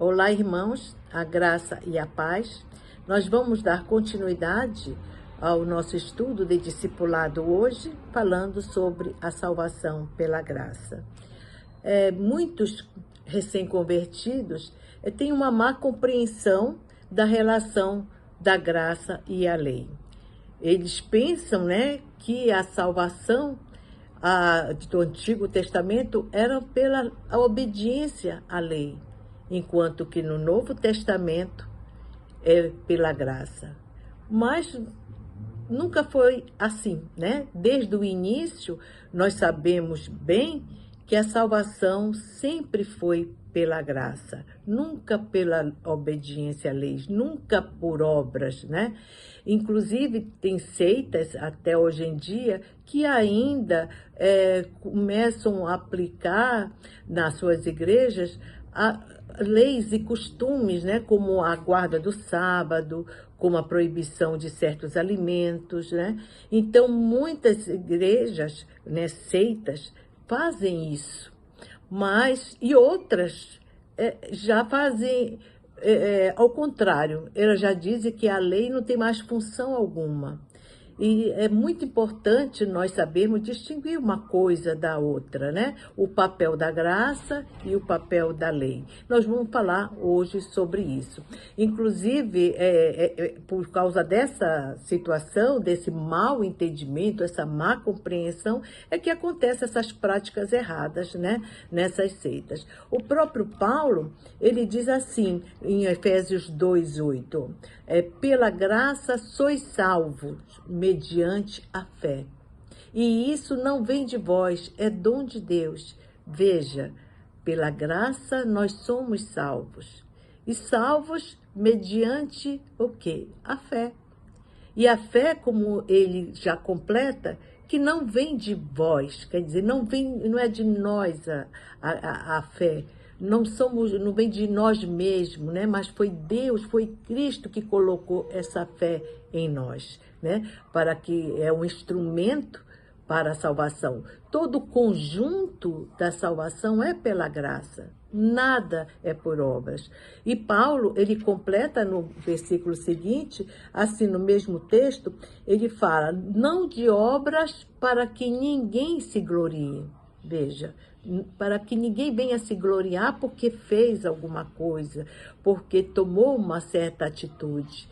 Olá, irmãos, a graça e a paz. Nós vamos dar continuidade ao nosso estudo de discipulado hoje, falando sobre a salvação pela graça. Muitos recém-convertidos têm uma má compreensão da relação da graça e a lei. Eles pensam, que a salvação do Antigo Testamento era pela obediência à lei, enquanto que no Novo Testamento é pela graça. Mas nunca foi assim, Desde o início, nós sabemos bem que a salvação sempre foi pela graça, nunca pela obediência à lei, nunca por obras, Inclusive, tem seitas, até hoje em dia, que ainda começam a aplicar nas suas igrejas leis e costumes, como a guarda do sábado, como a proibição de certos alimentos, Então, muitas igrejas, seitas, fazem isso, e outras já fazem ao contrário. Elas já dizem que a lei não tem mais função alguma. E é muito importante nós sabermos distinguir uma coisa da outra, O papel da graça e o papel da lei. Nós vamos falar hoje sobre isso. Inclusive, por causa dessa situação, desse mau entendimento, essa má compreensão, é que acontecem essas práticas erradas, nessas seitas. O próprio Paulo, ele diz assim, em Efésios 2:8, pela graça sois salvos, mediante a fé. E isso não vem de vós, é dom de Deus. Veja, pela graça nós somos salvos. E salvos mediante o quê? A fé. E a fé, como ele já completa, que não vem de vós, quer dizer, não é de nós a fé. Não vem de nós mesmos, Mas foi Deus, foi Cristo que colocou essa fé em nós, Para que é um instrumento para a salvação. Todo o conjunto da salvação é pela graça, nada é por obras. E Paulo, ele completa no versículo seguinte, assim no mesmo texto, ele fala, não de obras para que ninguém se glorie. Veja, para que ninguém venha se gloriar porque fez alguma coisa, porque tomou uma certa atitude,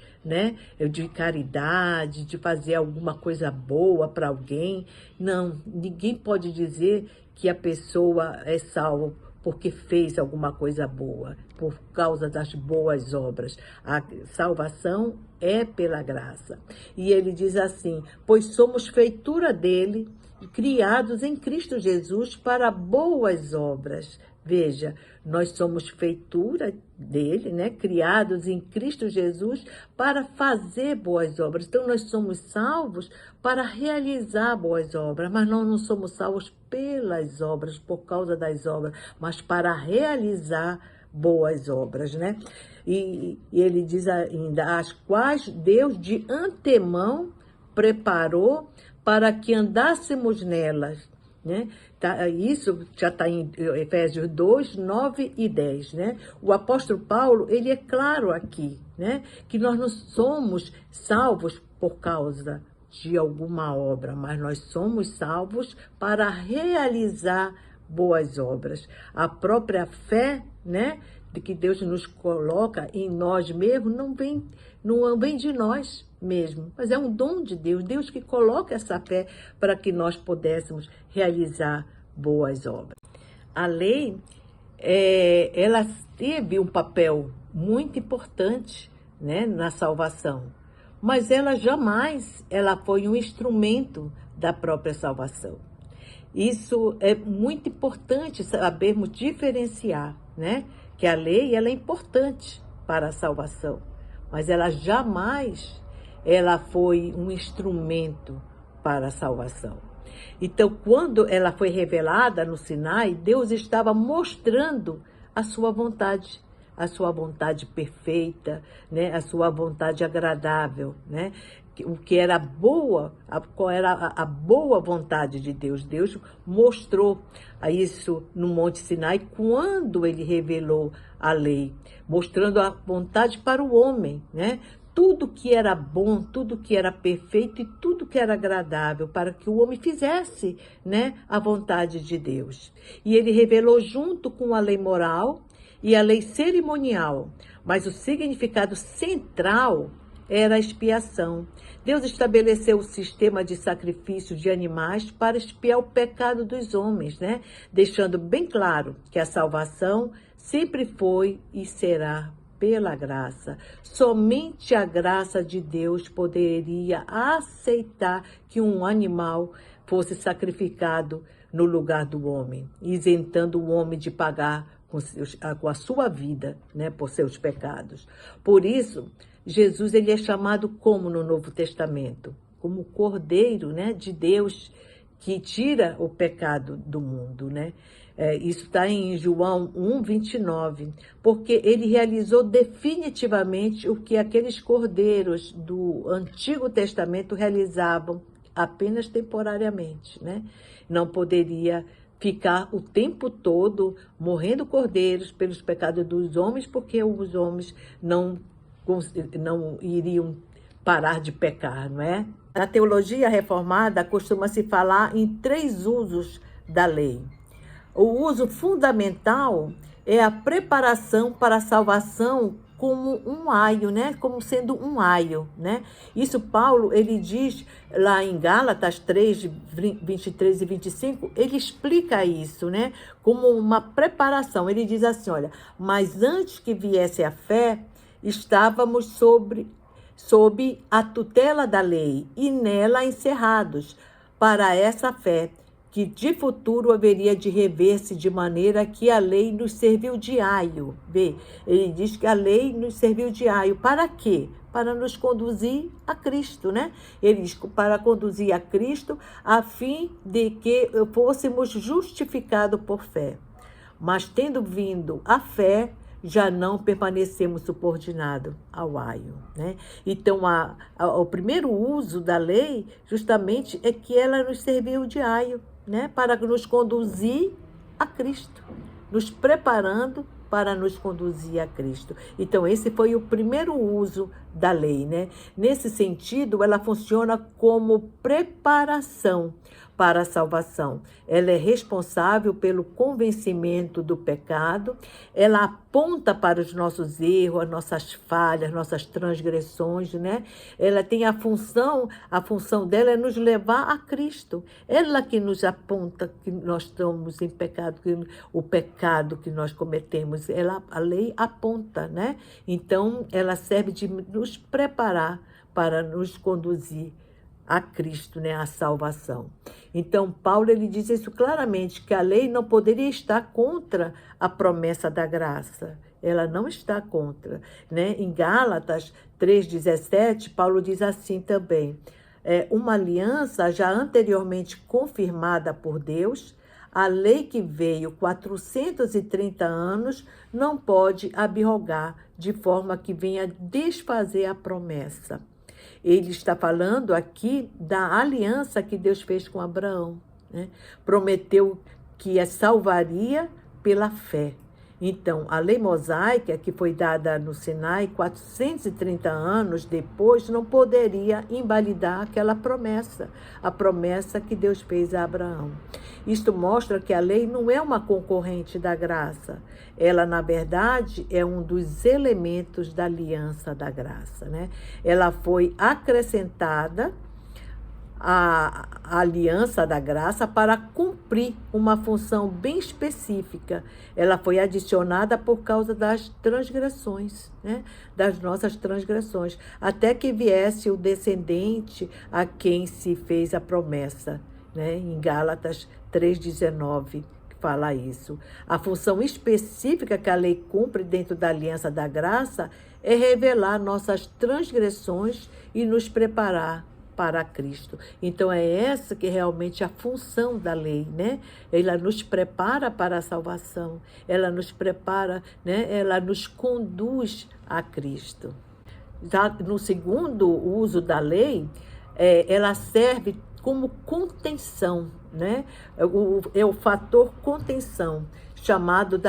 de caridade, de fazer alguma coisa boa para alguém. Não, ninguém pode dizer que a pessoa é salva porque fez alguma coisa boa, por causa das boas obras. A salvação é pela graça. E ele diz assim, pois somos feitura dele, criados em Cristo Jesus para boas obras. Veja, nós somos feitura dele, criados em Cristo Jesus para fazer boas obras. Então, nós somos salvos para realizar boas obras, mas nós não somos salvos pelas obras, por causa das obras, mas para realizar boas obras, E ele diz ainda, as quais Deus de antemão preparou para que andássemos nelas, Isso já está em Efésios 2, 9 e 10, O apóstolo Paulo, ele é claro aqui, que nós não somos salvos por causa de alguma obra, mas nós somos salvos para realizar boas obras. A própria fé, de que Deus nos coloca em nós mesmos, não vem de nós mesmos, mas é um dom de Deus, Deus que coloca essa fé para que nós pudéssemos realizar boas obras. A lei, ela teve um papel muito importante, na salvação, mas ela jamais foi um instrumento da própria salvação. Isso é muito importante sabermos diferenciar, que a lei ela é importante para a salvação, mas ela jamais foi um instrumento para a salvação. Então, quando ela foi revelada no Sinai, Deus estava mostrando a sua vontade perfeita, a sua vontade agradável, o que era boa, qual era a boa vontade de Deus. Deus mostrou isso no Monte Sinai quando ele revelou a lei, mostrando a vontade para o homem, né? Tudo que era bom, tudo que era perfeito e tudo que era agradável para que o homem fizesse, né, a vontade de Deus. E ele revelou junto com a lei moral e a lei cerimonial, mas o significado central era a expiação. Deus estabeleceu o sistema de sacrifício de animais para expiar o pecado dos homens, né? Deixando bem claro que a salvação sempre foi e será pela graça. Somente a graça de Deus poderia aceitar que um animal fosse sacrificado no lugar do homem, isentando o homem de pagar com a sua vida, né, por seus pecados. Por isso, Jesus ele é chamado como no Novo Testamento? Como o Cordeiro, né, de Deus que tira o pecado do mundo, né? Isso está em João 1:29, porque ele realizou definitivamente o que aqueles cordeiros do Antigo Testamento realizavam apenas temporariamente, né? Não poderia ficar o tempo todo morrendo cordeiros pelos pecados dos homens, porque os homens não iriam parar de pecar, não é? Na teologia reformada, costuma-se falar em 3 usos da lei. O uso fundamental é a preparação para a salvação como um aio, né? Como sendo um aio, né? Isso Paulo, ele diz lá em Gálatas 3, 23 e 25, ele explica isso, né? Como uma preparação. Ele diz assim, olha, mas antes que viesse a fé, estávamos sob a tutela da lei e nela encerrados para essa fé, que de futuro haveria de rever-se de maneira que a lei nos serviu de aio. Vê, ele diz que a lei nos serviu de aio. Para quê? Para nos conduzir a Cristo, né? Ele diz para conduzir a Cristo a fim de que fôssemos justificados por fé. Mas tendo vindo a fé, já não permanecemos subordinados ao aio, né? Então, o primeiro uso da lei, justamente, é que ela nos serviu de aio, né? Para nos conduzir a Cristo, nos preparando para nos conduzir a Cristo. Então, esse foi o primeiro uso da lei, né? Nesse sentido, ela funciona como preparação para a salvação. Ela é responsável pelo convencimento do pecado, ela aponta para os nossos erros, as nossas falhas, nossas transgressões, né? Ela tem a função dela é nos levar a Cristo. Ela que nos aponta que nós estamos em pecado, que o pecado que nós cometemos, a lei aponta, né? Então, ela serve de nos preparar para nos conduzir a Cristo, né, a salvação. Então, Paulo ele diz isso claramente, que a lei não poderia estar contra a promessa da graça. Ela não está contra, né? Em Gálatas 3:17, Paulo diz assim também, uma aliança já anteriormente confirmada por Deus, a lei que veio 430 anos não pode abrogar de forma que venha desfazer a promessa. Ele está falando aqui da aliança que Deus fez com Abraão, né? Prometeu que a salvaria pela fé. Então, a lei mosaica, que foi dada no Sinai 430 anos depois, não poderia invalidar aquela promessa, a promessa que Deus fez a Abraão. Isto mostra que a lei não é uma concorrente da graça. Ela, na verdade, é um dos elementos da aliança da graça, né? Ela foi acrescentada a aliança da graça para cumprir uma função bem específica. Ela foi adicionada por causa das transgressões, né? Das nossas transgressões, até que viesse o descendente a quem se fez a promessa, né? Em Gálatas 3:19, que fala isso. A função específica que a lei cumpre dentro da aliança da graça é revelar nossas transgressões e nos preparar para Cristo. Então, é essa que realmente é a função da lei, né? Ela nos prepara para a salvação, ela nos prepara, né? Ela nos conduz a Cristo. Já no segundo uso da lei, ela serve como contenção, né? É o fator contenção, chamado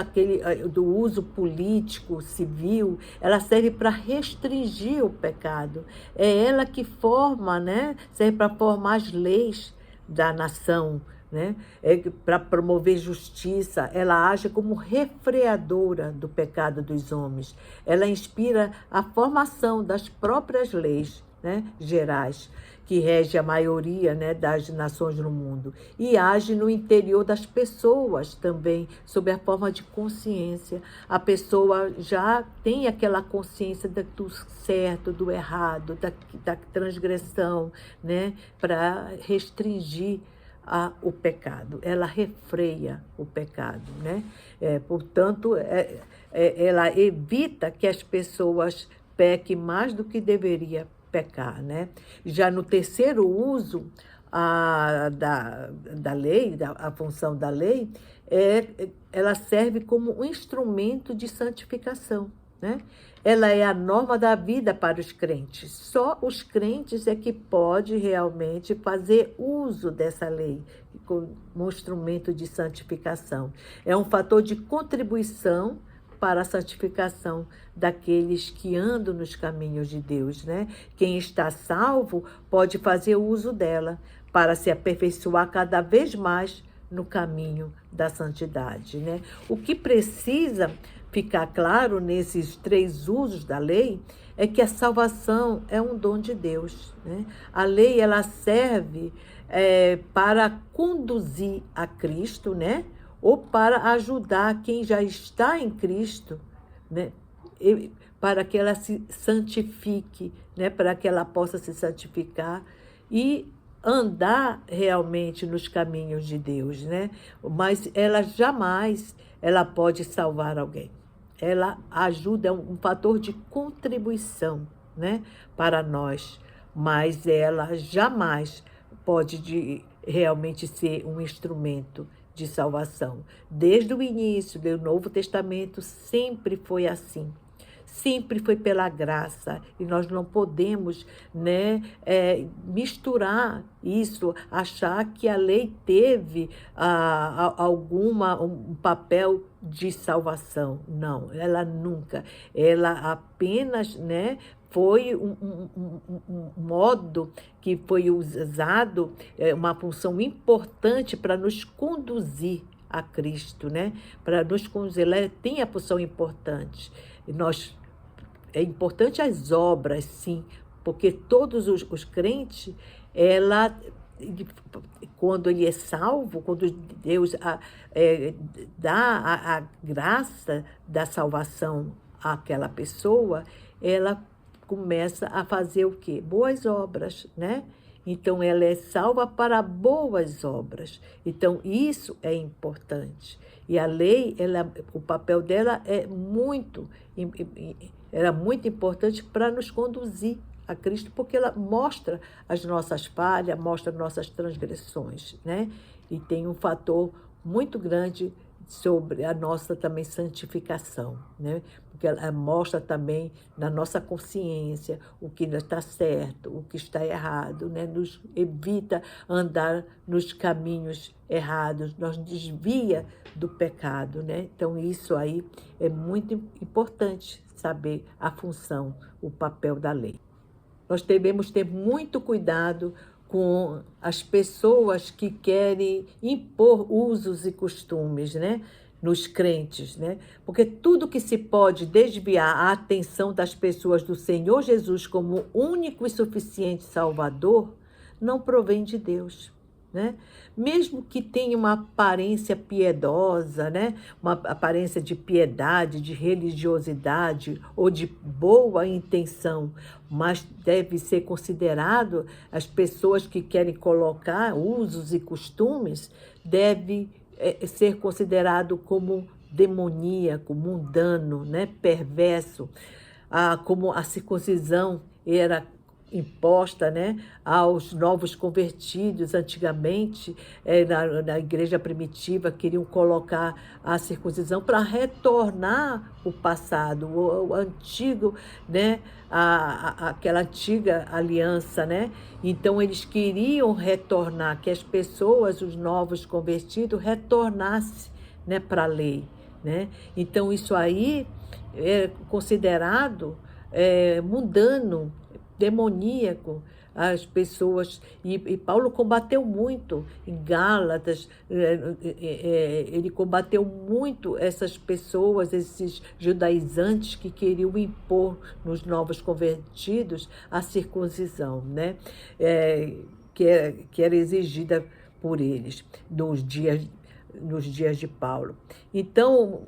do uso político, civil. Ela serve para restringir o pecado. É ela que forma, né? Serve para formar as leis da nação, né? Para promover justiça. Ela age como refreadora do pecado dos homens. Ela inspira a formação das próprias leis, né, gerais, que rege a maioria, né, das nações no mundo, e age no interior das pessoas também, sob a forma de consciência. A pessoa já tem aquela consciência do certo, do errado, da transgressão, né, para restringir o pecado. Ela refreia o pecado, né? Portanto, ela evita que as pessoas pequem mais do que deveria pecar, né? Já no terceiro uso da lei, a função da lei, ela serve como um instrumento de santificação, né? Ela é a norma da vida para os crentes. Só os crentes é que pode realmente fazer uso dessa lei como um instrumento de santificação. É um fator de contribuição para a santificação daqueles que andam nos caminhos de Deus, né? Quem está salvo pode fazer uso dela para se aperfeiçoar cada vez mais no caminho da santidade, né? O que precisa ficar claro nesses três usos da lei é que a salvação é um dom de Deus, né? A lei, ela serve para conduzir a Cristo, né? Ou para ajudar quem já está em Cristo, né? Para que ela se santifique, né? Para que ela possa se santificar e andar realmente nos caminhos de Deus, né? Mas ela pode salvar alguém. Ela ajuda, é um fator de contribuição, né, para nós, mas ela jamais pode realmente ser um instrumento de salvação. Desde o início do Novo Testamento sempre foi assim. Sempre foi pela graça, e nós não podemos, né, misturar isso, achar que a lei teve um papel de salvação. Não, ela nunca. Ela apenas, né, foi um modo que foi usado, uma função importante para nos conduzir a Cristo, né? Para nos conduzir. Ela tem a função importante. É importante as obras, sim, porque todos os crentes, quando ele é salvo, quando Deus dá a graça da salvação àquela pessoa, ela começa a fazer o quê? Boas obras, né? Então, ela é salva para boas obras. Então, isso é importante. E a lei, o papel dela era muito importante para nos conduzir a Cristo, porque ela mostra as nossas falhas, mostra nossas transgressões, né? E tem um fator muito grande sobre a nossa também santificação, né? Porque ela mostra também na nossa consciência o que está certo, o que está errado, né? Nos evita andar nos caminhos errados, nos desvia do pecado, né? Então isso aí é muito importante saber a função, o papel da lei. Nós devemos ter muito cuidado com as pessoas que querem impor usos e costumes, né, nos crentes, né? Porque tudo que se pode desviar a atenção das pessoas do Senhor Jesus como único e suficiente Salvador não provém de Deus, né? Mesmo que tenha uma aparência piedosa, né? Uma aparência de piedade, de religiosidade ou de boa intenção, mas deve ser considerado, as pessoas que querem colocar usos e costumes, deve ser considerado como demoníaco, mundano, né? Perverso, como a circuncisão era imposta, né, aos novos convertidos. Antigamente, na igreja primitiva, queriam colocar a circuncisão para retornar o passado, o antigo, né, aquela antiga aliança, né? Então, eles queriam retornar, que as pessoas, os novos convertidos, retornassem, né, para a lei, né? Então, isso aí é considerado mundano, demoníaco. As pessoas, e Paulo combateu muito em Gálatas, ele combateu muito essas pessoas, esses judaizantes que queriam impor nos novos convertidos a circuncisão, né? Que era exigida por eles nos dias de Paulo. Então,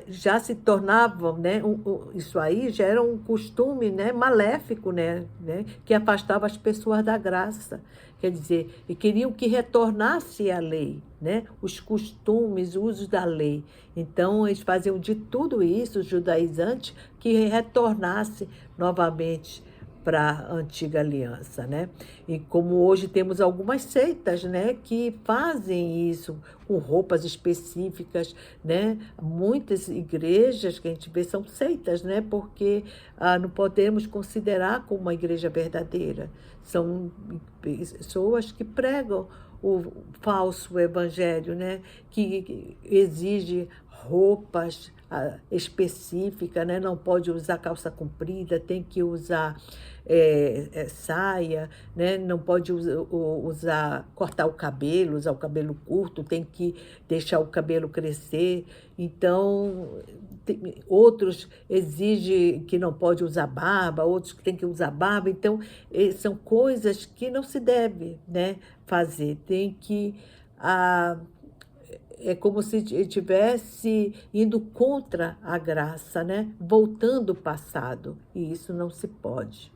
já se tornava, né, isso aí já era um costume, né, maléfico, né, que afastava as pessoas da graça. Quer dizer, e queriam que retornasse a lei, né, os costumes, os usos da lei. Então, eles faziam de tudo isso, os judaizantes, que retornasse novamente para a antiga aliança, né? E como hoje temos algumas seitas, né, que fazem isso com roupas específicas, né? Muitas igrejas que a gente vê são seitas, né? Porque não podemos considerar como uma igreja verdadeira. São pessoas que pregam o falso evangelho, né? Que exige roupas específicas, né? Não pode usar calça comprida, tem que usar saia, né? Não pode cortar o cabelo, usar o cabelo curto, tem que deixar o cabelo crescer. Então, outros exigem que não pode usar barba, outros que tem que usar barba. Então, são coisas que não se deve, né, fazer. Tem que... é como se estivesse indo contra a graça, né? Voltando ao passado. E isso não se pode.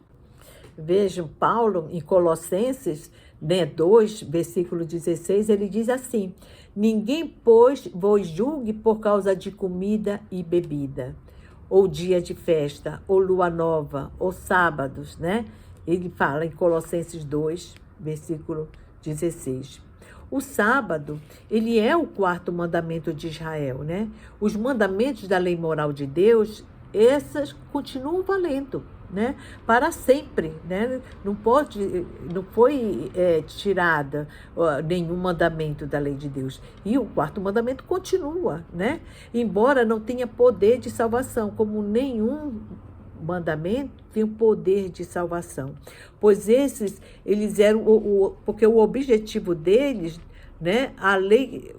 Vejam, Paulo, em Colossenses, né, 2, versículo 16, ele diz assim: ninguém, pois, vos julgue por causa de comida e bebida, ou dia de festa, ou lua nova, ou sábados, né? Ele fala em Colossenses 2, versículo 16. O sábado, ele é o quarto mandamento de Israel, né? Os mandamentos da lei moral de Deus, essas continuam valendo, né? Para sempre, né? Não foi tirada nenhum mandamento da lei de Deus. E o quarto mandamento continua, né? Embora não tenha poder de salvação, como nenhum mandamento tem o poder de salvação, pois esses, eles eram, porque o objetivo deles, né, a lei,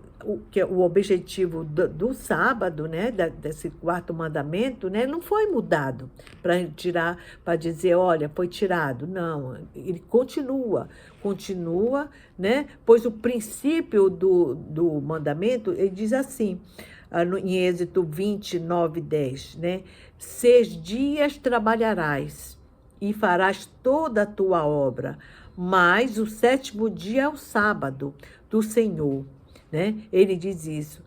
que é o objetivo do sábado, né, desse quarto mandamento, né, não foi mudado para tirar, para dizer, olha, foi tirado. Não, ele continua, né, pois o princípio do mandamento, ele diz assim, em Êxodo 29, 10, né? 6 dias trabalharás e farás toda a tua obra, mas o 7º dia é o sábado do Senhor, né? Ele diz isso.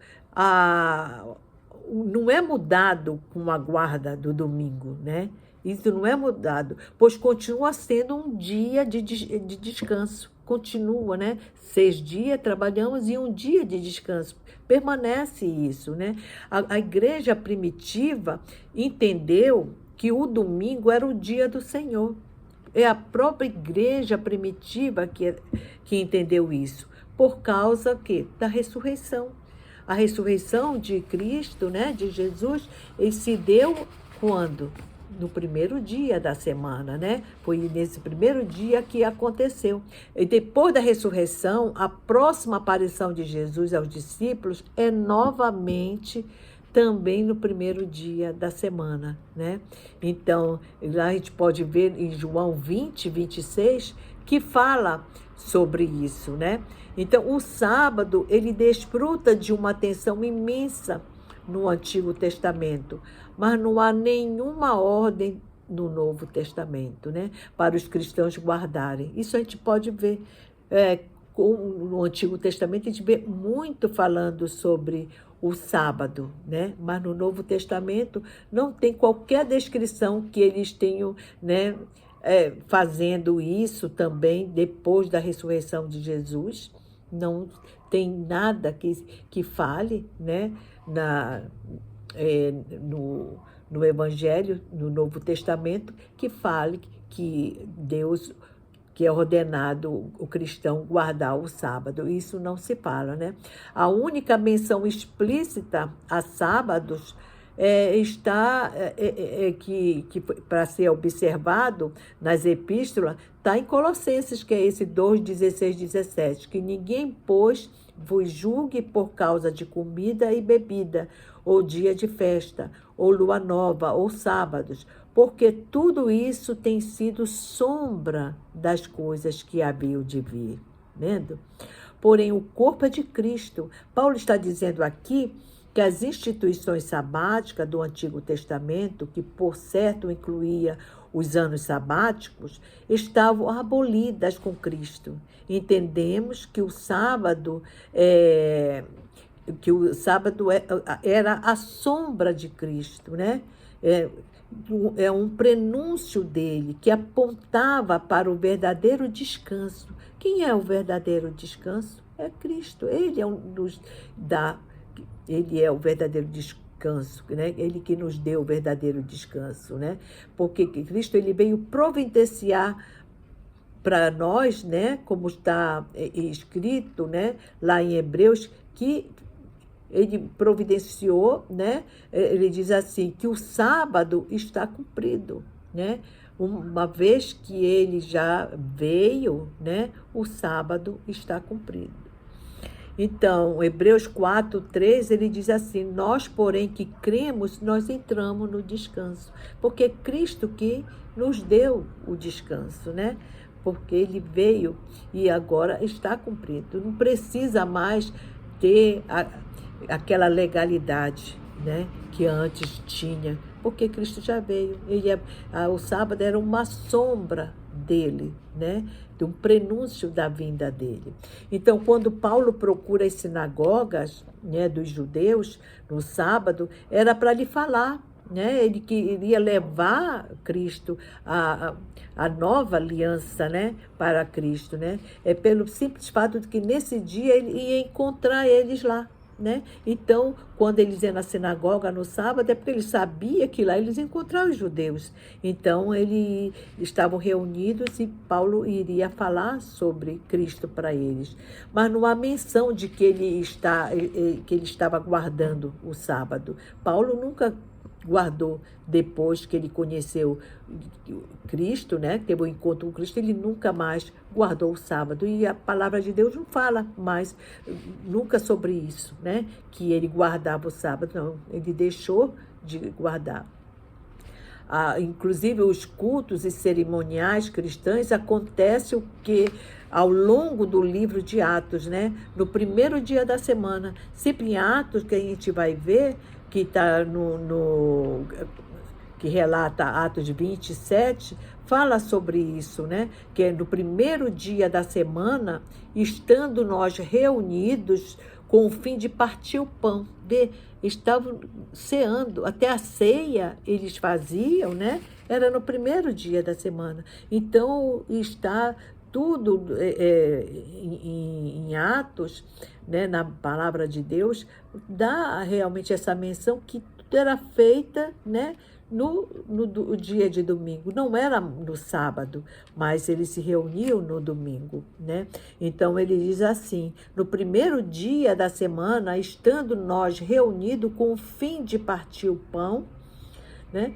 Não é mudado com a guarda do domingo, né? Isso não é mudado, pois continua sendo um dia de descanso. Continua, né? 6 dias trabalhamos e um dia de descanso. Permanece isso, né? A igreja primitiva entendeu que o domingo era o dia do Senhor. É a própria igreja primitiva que entendeu isso, por causa da ressurreição. A ressurreição de Cristo, né, de Jesus, ele se deu quando? No primeiro dia da semana, né? Foi nesse primeiro dia que aconteceu. E depois da ressurreição, a próxima aparição de Jesus aos discípulos é novamente também no primeiro dia da semana, né? Então, lá a gente pode ver em João 20, 26, que fala sobre isso, né? Então, o sábado, ele desfruta de uma atenção imensa no Antigo Testamento, mas não há nenhuma ordem no Novo Testamento, né, para os cristãos guardarem. Isso a gente pode ver no Antigo Testamento, a gente vê muito falando sobre o sábado, né? Mas no Novo Testamento não tem qualquer descrição que eles tenham, né, fazendo isso também depois da ressurreição de Jesus. Não tem nada que fale, né, no Evangelho, no Novo Testamento, que fale que Deus, que é ordenado o cristão guardar o sábado. Isso não se fala, né? A única menção explícita a sábados que para ser observado nas epístolas, está em Colossenses, que é esse 2, 16, 17, que ninguém, pois, vos julgue por causa de comida e bebida, ou dia de festa, ou lua nova, ou sábados, porque tudo isso tem sido sombra das coisas que haviam de vir. Vendo? Porém, o corpo é de Cristo. Paulo está dizendo aqui que as instituições sabáticas do Antigo Testamento, que por certo incluía os anos sabáticos, estavam abolidas com Cristo. Entendemos que o sábado era a sombra de Cristo, né? É um prenúncio dele, que apontava para o verdadeiro descanso. Quem é o verdadeiro descanso? É Cristo. Ele é o verdadeiro descanso, né? Ele que nos deu o verdadeiro descanso, né? Porque Cristo, ele veio providenciar para nós, né? Como está escrito, né? Lá em Hebreus, que ele providenciou, né? Ele diz assim, que o sábado está cumprido, né? Uma vez que ele já veio, né? O sábado está cumprido. Então, Hebreus 4, 3, ele diz assim, nós, porém, que cremos, nós entramos no descanso. Porque é Cristo que nos deu o descanso, né? Porque ele veio e agora está cumprido. Não precisa mais ter aquela legalidade, né, que antes tinha, porque Cristo já veio. O sábado era uma sombra dele, né, de um prenúncio da vinda dele. Então, quando Paulo procura as sinagogas, né, dos judeus no sábado, era para lhe falar, né, ele queria levar Cristo, a nova aliança, né, para Cristo, né, pelo simples fato de que nesse dia ele ia encontrar eles lá, né? Então, quando eles iam na sinagoga no sábado, é porque ele sabia que lá eles encontravam os judeus. Então, eles estavam reunidos e Paulo iria falar sobre Cristo para eles. Mas não há menção de que ele estava guardando o sábado. Paulo nunca guardou depois que ele conheceu Cristo, né? Teve um encontro com Cristo, ele nunca mais guardou o sábado. E a palavra de Deus não fala mais nunca sobre isso, né? Que ele guardava o sábado, não. Ele deixou de guardar. Inclusive, os cultos e cerimoniais cristãos acontecem o que ao longo do livro de Atos, né? No primeiro dia da semana, sempre em Atos, que a gente vai ver, que está que relata Atos 27, fala sobre isso, né? Que é no primeiro dia da semana, estando nós reunidos com o fim de partir o pão. Estavam ceando, até a ceia eles faziam, né? Era no primeiro dia da semana. Então, está tudo em Atos, né, na palavra de Deus, dá realmente essa menção que tudo era feita, né, no dia de domingo. Não era no sábado, mas eles se reuniam no domingo, né? Então, ele diz assim, no primeiro dia da semana, estando nós reunidos com o fim de partir o pão, né?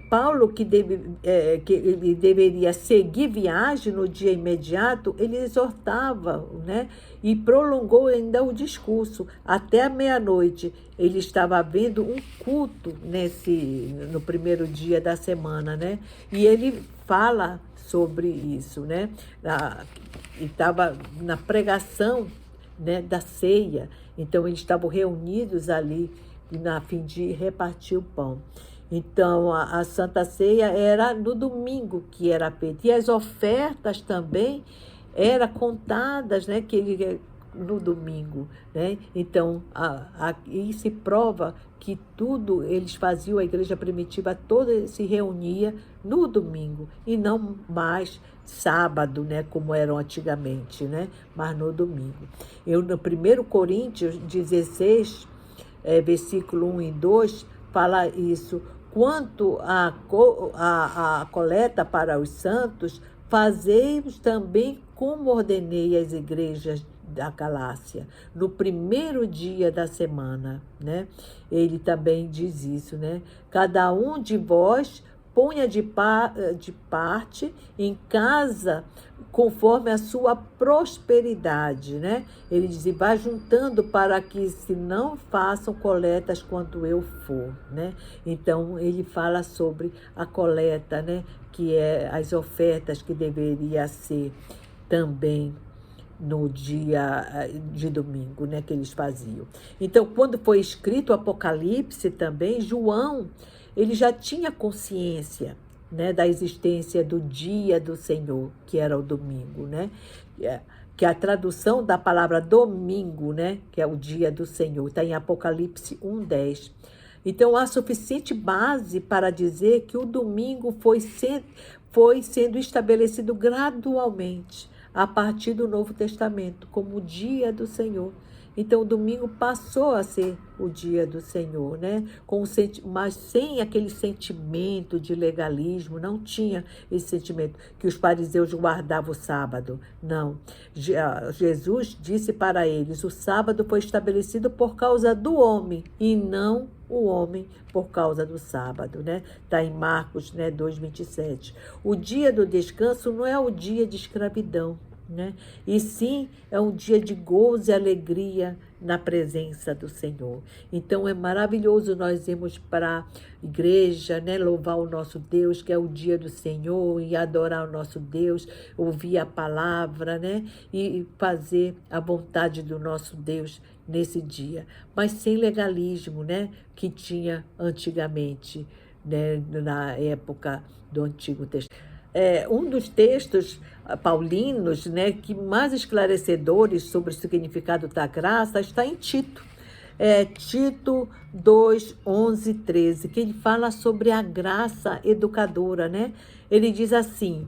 Paulo, que ele deveria seguir viagem no dia imediato, ele exortava, né? E prolongou ainda o discurso até a meia-noite. Ele estava havendo um culto no primeiro dia da semana, né? E ele fala sobre isso, né? Estava na pregação, né, da ceia. Então, eles estavam reunidos ali a fim de repartir o pão. Então, a Santa Ceia era no domingo que era feita. E as ofertas também eram contadas, né? Que ele no domingo, né? Então, aqui se prova que tudo eles faziam, a igreja primitiva toda se reunia no domingo e não mais sábado, né, como eram antigamente, né, mas no domingo. No 1 Coríntios 16, versículo 1 e 2, fala isso. Quanto à coleta para os santos, fazei-vos também como ordenei às igrejas da Galácia, no primeiro dia da semana, né? Ele também diz isso, né? Cada um de vós ponha de parte em casa conforme a sua prosperidade, né? Ele diz, vai juntando para que se não façam coletas quando eu for, né? Então, ele fala sobre a coleta, né? Que é as ofertas que deveria ser também no dia de domingo, né, que eles faziam. Então, quando foi escrito o Apocalipse também, João, ele já tinha consciência, né, da existência do dia do Senhor, que era o domingo, né? Que é a tradução da palavra domingo, né, que é o dia do Senhor, está em Apocalipse 1:10. Então, há suficiente base para dizer que o domingo foi sendo estabelecido gradualmente a partir do Novo Testamento, como o dia do Senhor. Então, o domingo passou a ser o dia do Senhor, né? Mas sem aquele sentimento de legalismo, não tinha esse sentimento que os fariseus guardavam o sábado. Não. Jesus disse para eles, o sábado foi estabelecido por causa do homem e não o homem por causa do sábado, né? Está em Marcos, né, 2:27. O dia do descanso não é o dia de escravidão, né? E sim, é um dia de gozo e alegria na presença do Senhor. Então, é maravilhoso nós irmos para a igreja, né? Louvar o nosso Deus, que é o dia do Senhor, e adorar o nosso Deus, ouvir a palavra, né? E fazer a vontade do nosso Deus nesse dia, mas sem legalismo, né? Que tinha antigamente, né? Na época do Antigo Testamento. Um dos textos paulinos, né, que mais esclarecedores sobre o significado da graça está em Tito. Tito 2, 11 e 13, que ele fala sobre a graça educadora, né? Ele diz assim,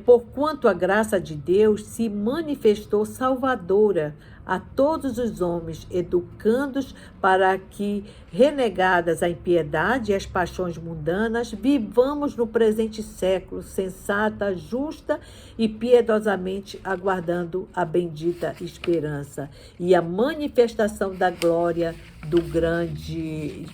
porquanto a graça de Deus se manifestou salvadora a todos os homens, educando-os para que, renegadas a impiedade e as paixões mundanas, vivamos no presente século, sensata, justa e piedosamente aguardando a bendita esperança e a manifestação da glória do grande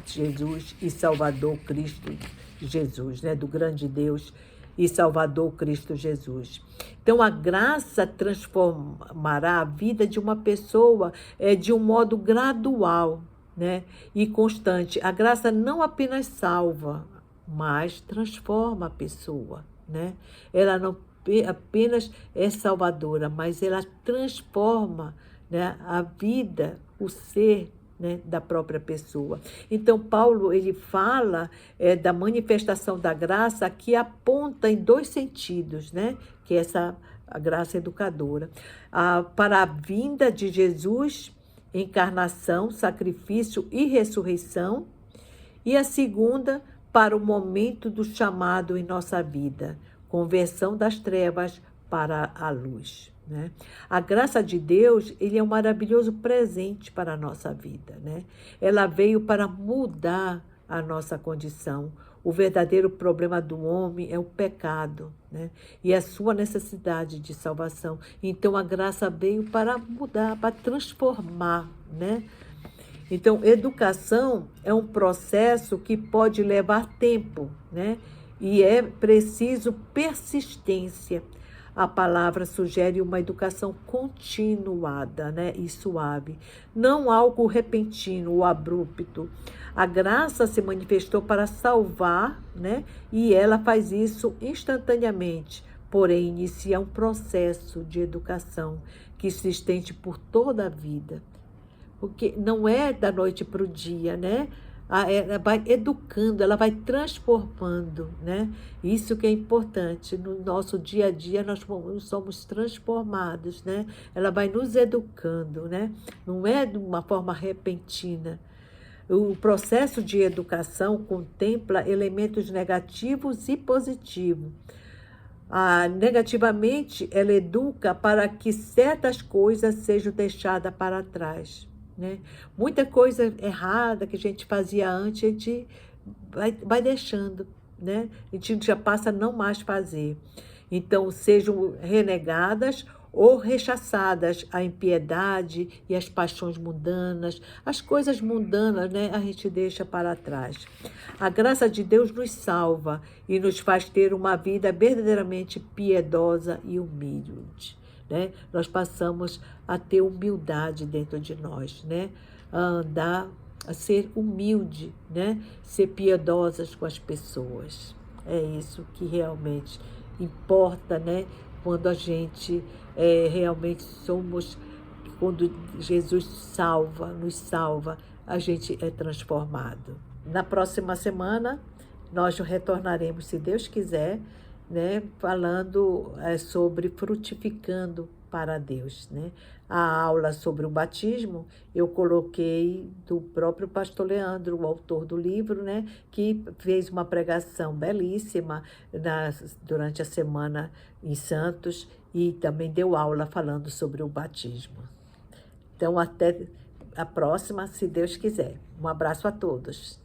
Jesus e Salvador Cristo Jesus, né? Do grande Deus e Salvador Cristo Jesus. Então, a graça transformará a vida de uma pessoa de um modo gradual, né, e constante. A graça não apenas salva, mas transforma a pessoa, né? Ela não apenas é salvadora, mas ela transforma, né, a vida, o ser, né, da própria pessoa. Então, Paulo, ele fala da manifestação da graça que aponta em dois sentidos, né, que é a graça educadora. Para a vinda de Jesus, encarnação, sacrifício e ressurreição, e a segunda, para o momento do chamado em nossa vida, conversão das trevas para a luz, né? A graça de Deus, ele é um maravilhoso presente para a nossa vida, né? Ela veio para mudar a nossa condição. O verdadeiro problema do homem é o pecado, né? E a sua necessidade de salvação. Então, a graça veio para mudar, para transformar, né? Então, educação é um processo que pode levar tempo, né? E é preciso persistência. A palavra sugere uma educação continuada, né, e suave, não algo repentino ou abrupto. A graça se manifestou para salvar, né, e ela faz isso instantaneamente, porém inicia um processo de educação que se estende por toda a vida. Porque não é da noite para o dia, né? ela vai educando, ela vai transformando, né? Isso que é importante. No nosso dia a dia, nós somos transformados, né? Ela vai nos educando, né? Não é de uma forma repentina. O processo de educação contempla elementos negativos e positivos. Negativamente, ela educa para que certas coisas sejam deixadas para trás, né? Muita coisa errada que a gente fazia antes, a gente vai deixando, né? A gente já passa a não mais fazer. Então, sejam renegadas ou rechaçadas a impiedade e as paixões mundanas, as coisas mundanas, né, a gente deixa para trás. A graça de Deus nos salva e nos faz ter uma vida verdadeiramente piedosa e humilde, né? Nós passamos a ter humildade dentro de nós, né? A andar, a ser humilde, né? Ser piedosas com as pessoas. É isso que realmente importa, né? Quando a gente realmente somos, quando Jesus nos salva, a gente é transformado. Na próxima semana, nós retornaremos, se Deus quiser, né, falando sobre frutificando para Deus, né? A aula sobre o batismo eu coloquei do próprio pastor Leandro, o autor do livro, né, que fez uma pregação belíssima durante a semana em Santos e também deu aula falando sobre o batismo. Então, até a próxima, se Deus quiser. Um abraço a todos.